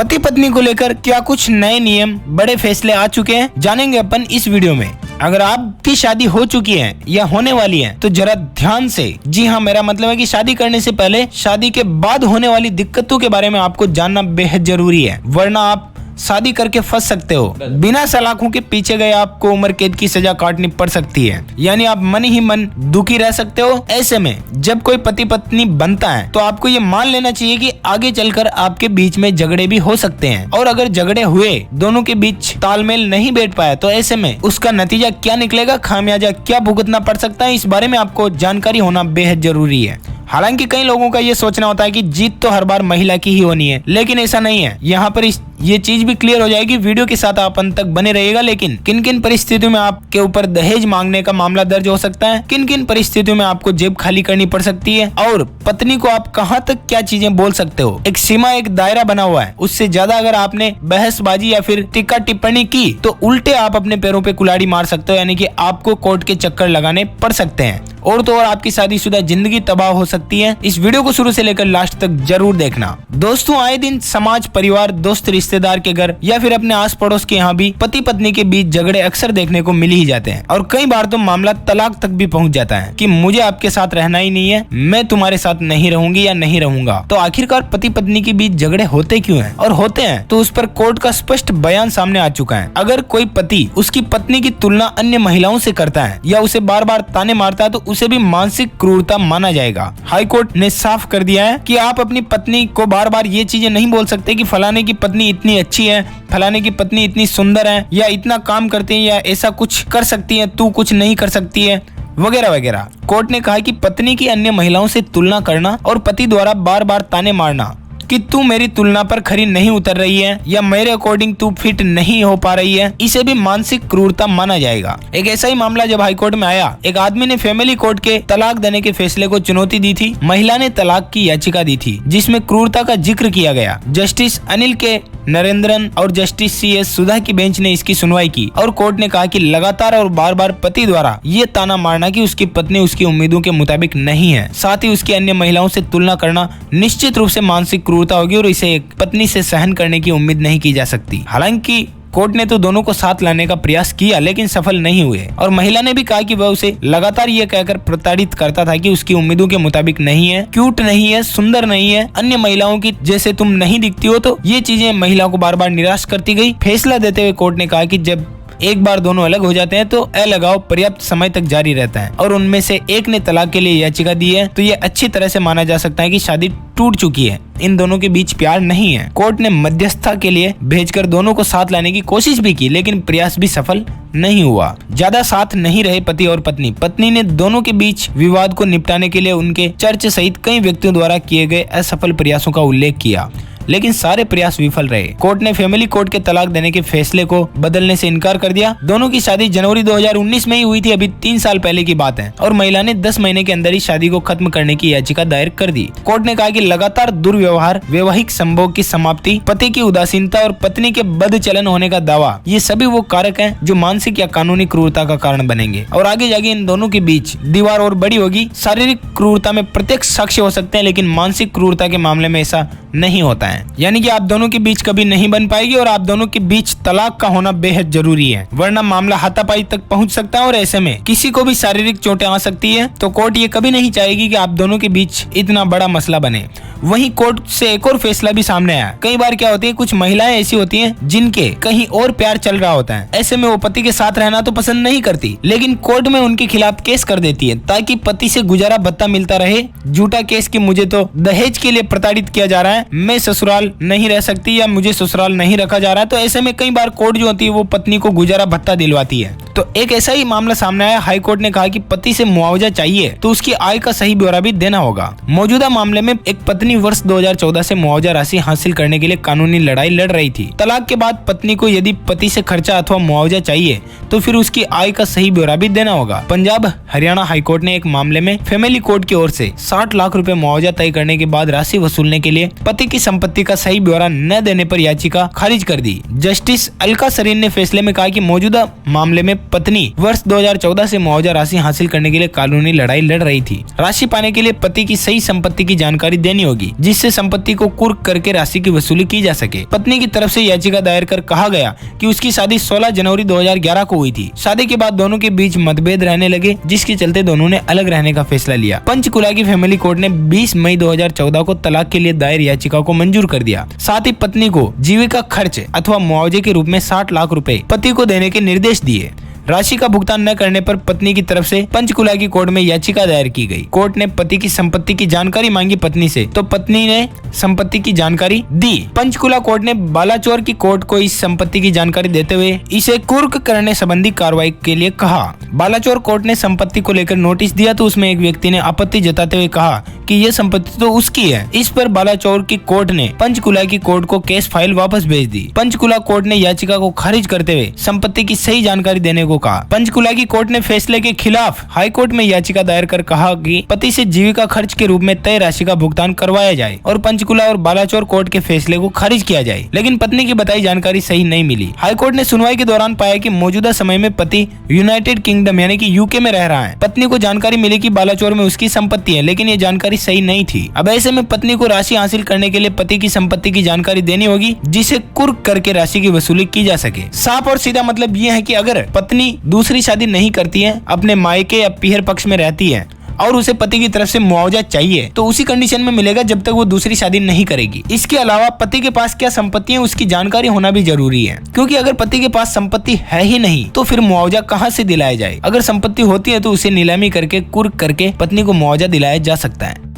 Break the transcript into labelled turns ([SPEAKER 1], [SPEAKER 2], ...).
[SPEAKER 1] पति पत्नी को लेकर क्या कुछ नए नियम, बड़े फैसले आ चुके हैं, जानेंगे अपन इस वीडियो में। अगर आपकी शादी हो चुकी है या होने वाली है तो जरा ध्यान से, जी हाँ मेरा मतलब है कि शादी करने से पहले शादी के बाद होने वाली दिक्कतों के बारे में आपको जानना बेहद जरूरी है, वरना आप शादी करके फंस सकते हो। बिना सलाखों के पीछे गए आपको उम्र कैद की सजा काटनी पड़ सकती है, यानी आप मन ही मन दुखी रह सकते हो। ऐसे में जब कोई पति पत्नी बनता है तो आपको ये मान लेना चाहिए कि आगे चलकर आपके बीच में झगड़े भी हो सकते हैं, और अगर झगड़े हुए, दोनों के बीच तालमेल नहीं बैठ पाया, तो ऐसे में उसका नतीजा क्या निकलेगा, खामियाजा क्या भुगतना पड़ सकता है, इस बारे में आपको जानकारी होना बेहद जरूरी है। हालांकि कई लोगों का ये सोचना होता है कि जीत तो हर बार महिला की ही होनी है, लेकिन ऐसा नहीं है। यहाँ पर ये चीज भी क्लियर हो जाएगी, वीडियो के साथ आप अंत तक बने रहिएगा। लेकिन किन किन परिस्थितियों में आपके ऊपर दहेज मांगने का मामला दर्ज हो सकता है, किन किन परिस्थितियों में आपको जेब खाली करनी पड़ सकती है, और पत्नी को आप कहाँ तक क्या चीजें बोल सकते हो। एक सीमा, एक दायरा बना हुआ है, उससे ज्यादा अगर आपने बहसबाजी या फिर टीका टिप्पणी की तो उल्टे आप अपने पैरों पे कुल्हाड़ी मार सकते हो, यानी कि आपको कोर्ट के चक्कर लगाने पड़ सकते हैं, और तो और आपकी शादीशुदा जिंदगी तबाह हो सकती है। इस वीडियो को शुरू से लेकर लास्ट तक जरूर देखना। दोस्तों, आए दिन समाज, परिवार, दोस्त, रिश्तेदार के घर या फिर अपने आस पड़ोस के यहाँ भी पति पत्नी के बीच झगड़े अक्सर देखने को मिल ही जाते हैं, और कई बार तो मामला तलाक तक भी पहुँच जाता है कि मुझे आपके साथ रहना ही नहीं है, मैं तुम्हारे साथ नहीं रहूंगी या नहीं रहूंगा। तो आखिरकार पति पत्नी के बीच झगड़े होते क्यों हैं, और होते हैं तो उस पर कोर्ट का स्पष्ट बयान सामने आ चुका है। अगर कोई पति उसकी पत्नी की तुलना अन्य महिलाओं से करता है या उसे बार बार ताने मारता है तो उसे भी मानसिक क्रूरता माना जाएगा। हाई कोर्ट ने साफ कर दिया है कि आप अपनी पत्नी को बार बार ये चीजें नहीं बोल सकते कि फलाने की पत्नी इतनी अच्छी है, फलाने की पत्नी इतनी सुंदर है, या इतना काम करती है, या ऐसा कुछ कर सकती है, तू कुछ नहीं कर सकती है, वगैरह वगैरह। कोर्ट ने कहा कि पत्नी की अन्य महिलाओं से तुलना करना और पति द्वारा बार बार ताने मारना कि तू मेरी तुलना पर खरी नहीं उतर रही है, या मेरे अकॉर्डिंग तू फिट नहीं हो पा रही है, इसे भी मानसिक क्रूरता माना जाएगा। एक ऐसा ही मामला जब हाईकोर्ट में आया, एक आदमी ने फैमिली कोर्ट के तलाक देने के फैसले को चुनौती दी थी। महिला ने तलाक की याचिका दी थी जिसमें क्रूरता का जिक्र किया गया। जस्टिस अनिल के नरेंद्रन और जस्टिस CS सुधा की बेंच ने इसकी सुनवाई की, और कोर्ट ने कहा कि लगातार और बार बार पति द्वारा ये ताना मारना कि उसकी पत्नी उसकी उम्मीदों के मुताबिक नहीं है, साथ ही उसकी अन्य महिलाओं से तुलना करना निश्चित रूप से मानसिक क्रूरता होगी, और इसे एक पत्नी से सहन करने की उम्मीद नहीं की जा सकती। हालांकि कोर्ट ने तो दोनों को साथ लाने का प्रयास किया, लेकिन सफल नहीं हुए, और महिला ने भी कहा कि वह उसे लगातार ये कहकर प्रताड़ित करता था कि उसकी उम्मीदों के मुताबिक नहीं है, क्यूट नहीं है, सुंदर नहीं है, अन्य महिलाओं की जैसे तुम नहीं दिखती हो। तो ये चीजें महिला को बार बार निराश करती गई। फैसला देते हुए कोर्ट ने कहा कि जब एक बार दोनों अलग हो जाते हैं तो अलगाव पर्याप्त समय तक जारी रहता है, और उनमें से एक ने तलाक के लिए याचिका दी है तो ये अच्छी तरह से माना जा सकता है कि शादी टूट चुकी है, इन दोनों के बीच प्यार नहीं है। कोर्ट ने मध्यस्थता के लिए भेजकर दोनों को साथ लाने की कोशिश भी की, लेकिन प्रयास भी सफल नहीं हुआ। ज्यादा साथ नहीं रहे पति और पत्नी। पत्नी ने दोनों के बीच विवाद को निपटाने के लिए उनके चर्च सहित कई व्यक्तियों द्वारा किए गए असफल प्रयासों का उल्लेख किया, लेकिन सारे प्रयास विफल रहे। कोर्ट ने फैमिली कोर्ट के तलाक देने के फैसले को बदलने से इनकार कर दिया। दोनों की शादी जनवरी 2019 में ही हुई थी, अभी 3 साल पहले की बात है, और महिला ने 10 महीने के अंदर ही शादी को खत्म करने की याचिका दायर कर दी। कोर्ट ने कहा कि लगातार दुर्व्यवहार, वैवाहिक संभोग की समाप्ति, पति की उदासीनता और पत्नी के बदचलन होने का दावा, ये सभी वो कारक हैं जो मानसिक या कानूनी क्रूरता का कारण बनेंगे, और आगे जाके इन दोनों के बीच दीवार और बड़ी होगी। शारीरिक क्रूरता में प्रत्यक्ष साक्ष्य हो सकते हैं, लेकिन मानसिक क्रूरता के मामले में ऐसा नहीं होता है, यानी कि आप दोनों के बीच कभी नहीं बन पाएगी, और आप दोनों के बीच तलाक का होना बेहद जरूरी है, वरना मामला हाथापाई तक पहुंच सकता है, और ऐसे में किसी को भी शारीरिक चोटें आ सकती है। तो कोर्ट ये कभी नहीं चाहेगी कि आप दोनों के बीच इतना बड़ा मसला बने। वहीं कोर्ट से एक और फैसला भी सामने आया। कई बार क्या होती है, कुछ महिलाएं ऐसी होती हैं जिनके कहीं और प्यार चल रहा होता है, ऐसे में वो पति के साथ रहना तो पसंद नहीं करती, लेकिन कोर्ट में उनके खिलाफ केस कर देती है ताकि पति से गुजारा भत्ता मिलता रहे। झूठा केस कि मुझे तो दहेज के लिए प्रताड़ित किया जा रहा है, मैं ससुराल नहीं रह सकती, या मुझे ससुराल नहीं रखा जा रहा है। तो ऐसे में कई बार कोर्ट जो होती है वो पत्नी को गुजारा भत्ता दिलवाती है। तो एक ऐसा ही मामला सामने आया। हाई कोर्ट ने कहा कि पति से मुआवजा चाहिए तो उसकी आय का सही ब्यौरा भी देना होगा। मौजूदा मामले में एक पत्नी वर्ष 2014 से मुआवजा राशि हासिल करने के लिए कानूनी लड़ाई लड़ रही थी। तलाक के बाद पत्नी को यदि पति से खर्चा अथवा मुआवजा चाहिए तो फिर उसकी आय का सही ब्यौरा भी देना होगा। पंजाब हरियाणा हाईकोर्ट ने एक मामले में फैमिली कोर्ट की ओर से 60 लाख रुपए मुआवजा तय करने के बाद राशि वसूलने के लिए पति की संपत्ति संपत्ति का सही ब्यौरा न देने पर याचिका खारिज कर दी। जस्टिस अलका सरीन ने फैसले में कहा कि मौजूदा मामले में पत्नी वर्ष 2014 से मुआवजा राशि हासिल करने के लिए कानूनी लड़ाई लड़ रही थी। राशि पाने के लिए पति की सही संपत्ति की जानकारी देनी होगी, जिससे संपत्ति को कुर्क करके राशि की वसूली की जा सके। पत्नी की तरफ से याचिका दायर कर कहा गया कि उसकी शादी 16 जनवरी 2011 को हुई थी। शादी के बाद दोनों के बीच मतभेद रहने लगे, जिसके चलते दोनों ने अलग रहने का फैसला लिया। पंचकुला की फैमिली कोर्ट ने 20 मई 2014 को तलाक के लिए दायर याचिका को मंजूर कर दिया। साथ ही पत्नी को जीविका खर्च अथवा मुआवजे के रूप में 60 लाख रुपए पति को देने के निर्देश दिए। राशि का भुगतान न करने पर पत्नी की तरफ से पंचकुला की कोर्ट में याचिका दायर की गई। कोर्ट ने पति की संपत्ति की जानकारी मांगी पत्नी से, तो पत्नी ने संपत्ति की जानकारी दी। पंचकुला कोर्ट ने बालाचोर की कोर्ट को इस संपत्ति की जानकारी देते हुए इसे कुर्क करने संबंधी कार्रवाई के लिए कहा। बालाचोर कोर्ट ने संपत्ति को लेकर नोटिस दिया तो उसमें एक व्यक्ति ने आपत्ति जताते हुए कहा कि यह संपत्ति तो उसकी है। इस पर बालाचोर की कोर्ट ने पंचकुला की कोर्ट को केस फाइल वापस भेज दी। पंचकुला कोर्ट ने याचिका को खारिज करते हुए संपत्ति की सही जानकारी देने को कहा। पंचकुला की कोर्ट ने फैसले के खिलाफ हाई कोर्ट में याचिका दायर कर कहा कि पति से जीविका खर्च के रूप में तय राशि का भुगतान करवाया जाए और पंचकुला और बालाचोर कोर्ट के फैसले को खारिज किया जाए। लेकिन पत्नी की बताई जानकारी सही नहीं मिली। हाई कोर्ट ने सुनवाई के दौरान पाया कि मौजूदा समय में पति यूनाइटेड किंगडम यानी कि यूके में रह रहा है। पत्नी को जानकारी मिली कि बालाचोर में उसकी संपत्ति है, लेकिन ये जानकारी सही नहीं थी। अब ऐसे में पत्नी को राशि हासिल करने के लिए पति की संपत्ति की जानकारी देनी होगी, जिसे कुर्क करके राशि की वसूली की जा सके। साफ और सीधा मतलब ये है कि अगर पत्नी दूसरी शादी नहीं करती है, अपने मायके या पीहर पक्ष में रहती है और उसे पति की तरफ से मुआवजा चाहिए, तो उसी कंडीशन में मिलेगा जब तक वो दूसरी शादी नहीं करेगी। इसके अलावा पति के पास क्या संपत्ति है उसकी जानकारी होना भी जरूरी है, क्योंकि अगर पति के पास संपत्ति है ही नहीं तो फिर मुआवजा कहां से दिलाया जाए। अगर संपत्ति होती है तो उसे नीलामी करके कुर्क करके पत्नी को मुआवजा दिलाया जा सकता है।